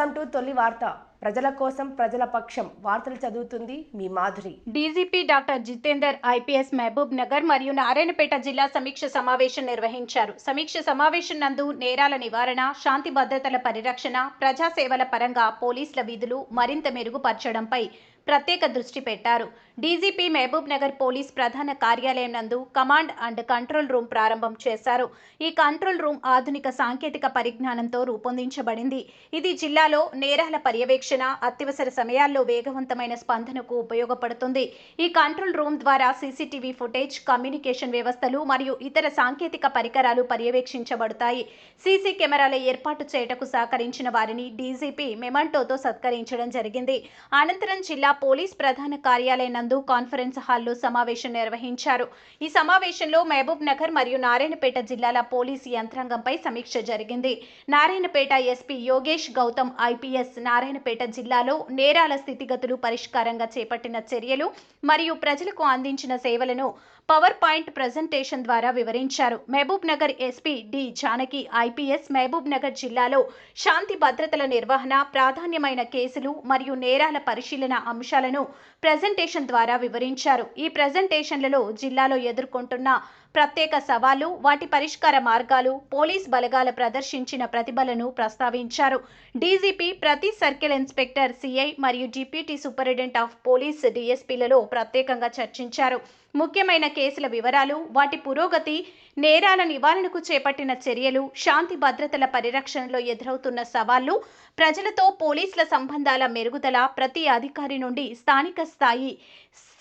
Welcome to తొలి వార్త. ప్రజల కోసం ప్రజల పక్షం వార్తలు చదువుతుంది మీ Madhuri. DGP doctor Jitender IPS Mahabubnagar మరియు నారాయణపేట జిల్లా సమీక్ష సమావేశం నిర్వహించారు. సమీక్ష సమావేశం నందు నేరాల నివారణ, శాంతి భద్రతల పరిరక్షణ, ప్రజాసేవల పరంగా పోలీసుల విధులు మరింత మెరుగుపరచడంపై ప్రత్యేక దృష్టి పెట్టారు. డీజీపీ మహబూబ్ నగర్ పోలీస్ ప్రధాన కార్యాలయం నందు కమాండ్ అండ్ కంట్రోల్ రూమ్ ప్రారంభం చేశారు. ఈ కంట్రోల్ రూమ్ ఆధునిక సాంకేతిక పరిజ్ఞానంతో రూపొందించబడింది. ఇది జిల్లాలో నేరాల పర్యవేక్షణ, అత్యవసర సమయాల్లో వేగవంతమైన స్పందనకు ఉపయోగపడుతుంది. ఈ కంట్రోల్ రూమ్ ద్వారా సీసీటీవీ ఫుటేజ్, కమ్యూనికేషన్ వ్యవస్థలు మరియు ఇతర సాంకేతిక పరికరాలు పర్యవేక్షించబడతాయి. సీసీ కెమెరాల ఏర్పాటు చేయటకు సహకరించిన వారిని డీజీపీ మెమంటోతో సత్కరించడం జరిగింది. అనంతరం జిల్లా పోలీస్ ప్రధాన కార్యాలయం నందు కాన్ఫరెన్స్ హాల్లో సమావేశం నిర్వహించారు. ఈ సమావేశంలో మహబూబ్ నగర్ మరియు నారాయణపేట జిల్లాల పోలీసు యంత్రాంగంపై సమీక్ష జరిగింది. నారాయణపేట ఎస్పీ యోగేష్ గౌతమ్ ఐపీఎస్ నారాయణపేట జిల్లాలో నేరాల స్థితిగతులు పరిష్కారంగా చేపట్టిన చర్యలు మరియు ప్రజలకు అందించిన సేవలను పవర్ పాయింట్ ప్రెజెంటేషన్ ద్వారా వివరించారు. Mahabubnagar SP D Janaki IPS Mahabubnagar జిల్లాలో శాంతి భద్రతల నిర్వహణ, ప్రాధాన్యమైన కేసులు మరియు నేరాల పరిశీలన అంశాలను ప్రెజెంటేషన్ ద్వారా వివరించారు. ఈ ప్రెజెంటేషన్లలో జిల్లాలో ఎదుర్కొంటున్న ప్రత్యేక సవాళ్లు, వాటి పరిష్కార మార్గాలు, పోలీస్ బలగాల ప్రదర్శించిన ప్రతిభలను ప్రస్తావించారు. డీజీపీ ప్రతి సర్కిల్ ఇన్స్పెక్టర్, సిఐ మరియు డిప్యూటీ సూపరింటెండెంట్ ఆఫ్ పోలీస్ డిఎస్పీలలో ప్రత్యేకంగా చర్చించారు. ముఖ్యమైన కేసుల వివరాలు, వాటి పురోగతి, నేరాల నివారణకు చేపట్టిన చర్యలు, శాంతి భద్రతల పరిరక్షణలో ఎదురవుతున్న సవాళ్లు, ప్రజలతో పోలీసుల సంబంధాల మెరుగుదల, ప్రతి అధికారి నుండి స్థానిక స్థాయి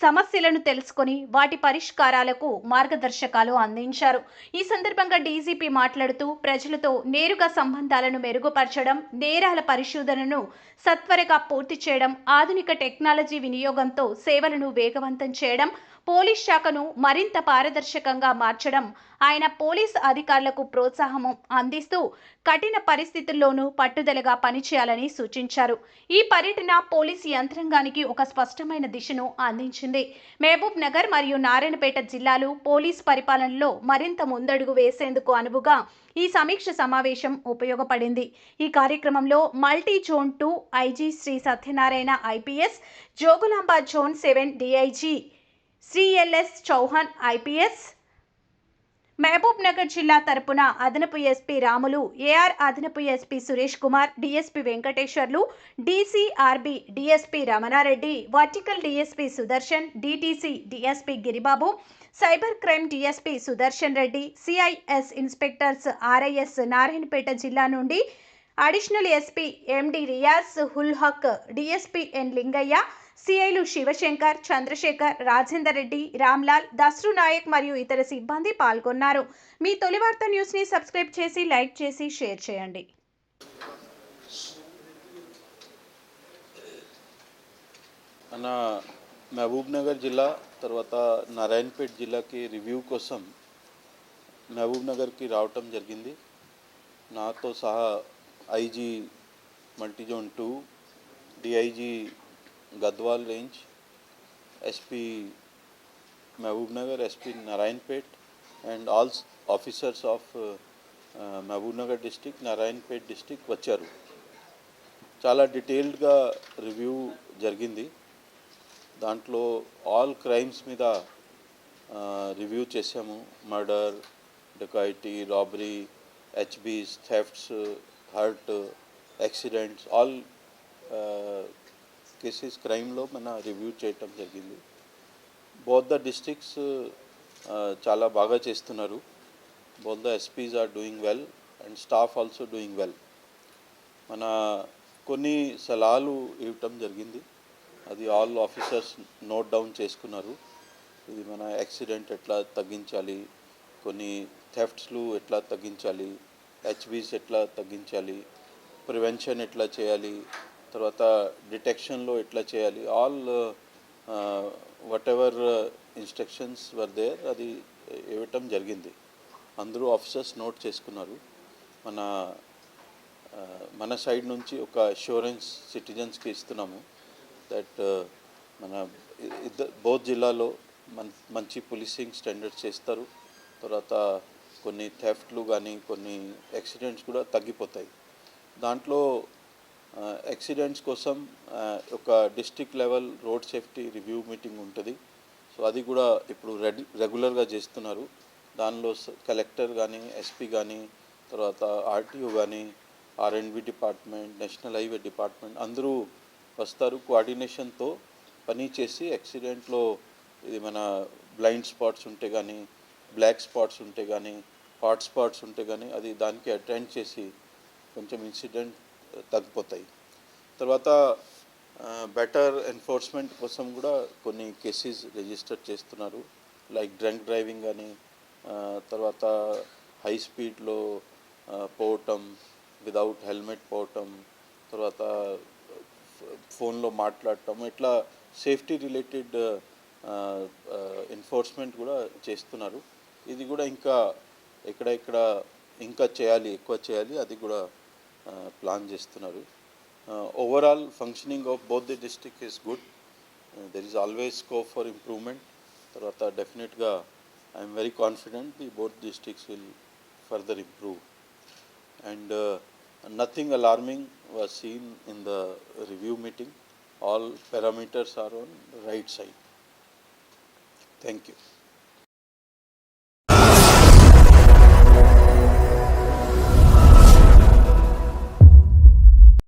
సమస్యలను తెలుసుకొని వాటి పరిష్కారాలకు మార్గదర్శకాలు అందించారు. ఈ సందర్భంగా డీజీపీ మాట్లాడుతూ ప్రజలతో నేరుగా సంబంధాలను మెరుగుపరచడం, నేరాల పరిశోధనను సత్వరగా పూర్తి చేయడం, ఆధునిక టెక్నాలజీ వినియోగంతో సేవలను వేగవంతం చేయడం, పోలీస్ శాఖను మరింత పారదర్శకంగా మార్చడం, ఆయన పోలీస్ అధికారులకు ప్రోత్సాహం అందిస్తూ కఠిన పరిస్థితుల్లోనూ పట్టుదలగా పనిచేయాలని సూచించారు. ఈ పర్యటన పోలీసు యంత్రాంగానికి ఒక స్పష్టమైన దిశను అందించింది. మహబూబ్ నగర్ మరియు నారాయణపేట జిల్లాలు పోలీస్ పరిపాలనలో మరింత ముందడుగు వేసేందుకు అనువుగా ఈ సమీక్ష సమావేశం ఉపయోగపడింది. ఈ కార్యక్రమంలో multi zone 2 IG Shri Satyanarayana IPS, Jogulamba zone 7 DIG Shri LS Chauhan IPS, Mahabubnagar జిల్లా తరపున అదనపు ఎస్పీ రాములు, ఏఆర్ అదనపు SP Suresh Kumar, DSP Venkateswarlu, DCRB DSP Ramana Reddy, vertical DSP Sudarshan, DTC DSP Giribabu, cyber crime DSP Sudarshan Reddy, CIs inspectors RIs Narayanpet జిల్లా నుండి, additional SP MD Riyaz ul Haq, DSP N Lingaiah, సిఐలు శివశంకర్, చంద్రశేఖర్, రాజేందర్ రెడ్డి, రామ్లాల్, దస్రు నాయక్ మరియు ఇతర సిబ్బంది పాల్గొన్నారు. మీ తొలి వార్త న్యూస్ ని సబ్స్క్రైబ్ చేసి, లైక్ చేసి, షేర్ చేయండి. మన మహబూబ్ నగర్ జిల్లా తర్వాత నారాయణపేట జిల్లాకి రివ్యూ కోసం మహబూబ్ నగర్కి రావటం జరిగింది. నాతో సహా IG multizone 2, DIG Gadwal range, SP Mahabubnagar, SP Narayanpet and all officers of Mahabubnagar district, Narayanpet district వచ్చారు. చాలా డీటెయిల్డ్గా రివ్యూ జరిగింది. దాంట్లో ఆల్ క్రైమ్స్ మీద రివ్యూ చేసాము. Murder, dacoity, robbery, HBs, thefts, hurt, accidents, all cases క్రైమ్లో మన రివ్యూ చేయటం జరిగింది. బోత్ ద డిస్ట్రిక్ట్స్ చాలా బాగా చేస్తున్నారు. Both the SPs are doing well and staff also doing well. మన కొన్ని సలహాలు ఇవ్వటం జరిగింది, అది ఆల్ ఆఫీసర్స్ నోట్ డౌన్ చేసుకున్నారు. ఇది మన యాక్సిడెంట్ ఎట్లా తగ్గించాలి, కొన్ని థెఫ్ట్స్లు ఎట్లా తగ్గించాలి, హెచ్బీస్ ఎట్లా తగ్గించాలి, ప్రివెన్షన్ ఎట్లా చేయాలి, తర్వాత డిటెక్షన్లో ఎట్లా చేయాలి, all whatever instructions were there అది ఇవ్వటం జరిగింది. అందరూ ఆఫీసర్స్ నోట్ చేసుకున్నారు. మన సైడ్ నుంచి ఒక అష్యూరెన్స్ సిటిజన్స్కి ఇస్తున్నాము దట్ మన బోత్ జిల్లాలో మంచి పోలీసింగ్ స్టాండర్డ్స్ చేస్తారు. తర్వాత కొన్ని థెఫ్ట్లు కానీ కొన్ని యాక్సిడెంట్స్ కూడా తగ్గిపోతాయి. దాంట్లో యాక్సిడెంట్స్ కోసం ఒక district level road safety review meeting ఉంటుంది. సో అది కూడా ఇప్పుడు రెగ్యులర్గా చేస్తున్నారు. దానిలో కలెక్టర్ కానీ, ఎస్పీ కానీ, తర్వాత ఆర్టీఓ కానీ, ఆర్ఎండ్బి డిపార్ట్మెంట్, నేషనల్ హైవే డిపార్ట్మెంట్ అందరూ వస్తారు. కోఆర్డినేషన్తో పని చేసి యాక్సిడెంట్లో ఇది మన బ్లైండ్ స్పాట్స్ ఉంటే కానీ, బ్లాక్ స్పాట్స్ ఉంటే కానీ, హాట్ స్పాట్స్ ఉంటే కానీ అది దానికి అటెండ్ చేసి కొంచెం ఇన్సిడెంట్ తగ్గిపోతాయి. తర్వాత బెటర్ ఎన్ఫోర్స్మెంట్ కోసం కూడా కొన్ని కేసెస్ రిజిస్టర్ చేస్తున్నారు. లైక్ డ్రంక్ డ్రైవింగ్ కానీ, తర్వాత హై స్పీడ్లో పోవటం, విదౌట్ హెల్మెట్ పోవటం, తర్వాత ఫోన్లో మాట్లాడటం, ఇట్లా సేఫ్టీ రిలేటెడ్ ఎన్ఫోర్స్మెంట్ కూడా చేస్తున్నారు. ఇది కూడా ఇంకా ఎక్కడ ఇంకా చేయాలి, ఎక్కువ చేయాలి, అది కూడా ప్లాన్ చేస్తున్నారు. Overall functioning of both the district is good. There is always scope for improvement. తర్వాత డెఫినెట్గా I'm very confident the both districts will further improve, and nothing alarming was seen in the review meeting. All parameters are on the right side. Thank you.